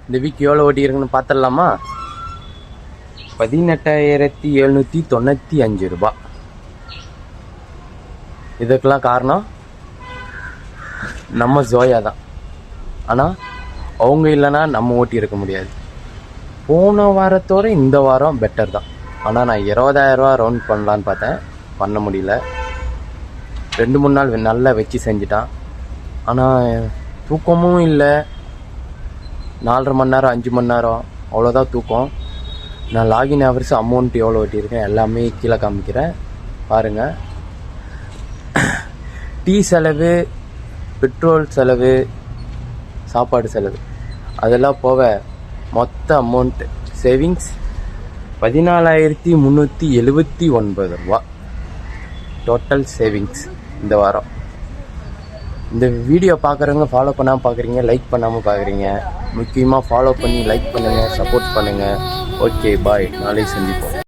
இந்த வீக் எவ்வளோ ஓட்டியிருக்குன்னு பார்த்துடலாமா? 18,795 ரூபா. இதுக்கெல்லாம் காரணம் நம்ம ஜோயா தான். ஆனால் அவங்க இல்லைன்னா நம்ம ஓட்டி இருக்க முடியாது. போன வாரத்தோட இந்த வாரம் பெட்டர் தான். ஆனால் நான் 20,000 ரூபா ரவுண்ட் பண்ணலான்னு பார்த்தேன், பண்ண முடியல. 2-3 நாள் நல்லா வச்சு செஞ்சுட்டான். ஆனால் தூக்கமும் இல்லை. 4.5 மணி நேரம் 5 மணி நேரம் அவ்வளோதான் தூக்கம். நான் லாகின் ஹவர்ஸ் அமௌண்ட் எவ்வளோ ஓட்டியிருக்கேன் எல்லாமே கீழே காமிக்கிறேன் பாருங்கள். டீ செலவு, பெட்ரோல் செலவு, சாப்பாடு செலவு அதெல்லாம் போக மொத்த அமௌண்ட் சேவிங்ஸ் 14,379 ரூபா டோட்டல் சேவிங்ஸ் இந்த வாரம். இந்த வீடியோ பார்க்குறவங்க ஃபாலோ பண்ணாமல் பார்க்குறீங்க, லைக் பண்ணாமல் பார்க்குறீங்க. முக்கியமாக ஃபாலோ பண்ணி லைக் பண்ணுங்கள், சப்போர்ட் பண்ணுங்கள். ஓகே பாய், நாளை சந்திப்போம்.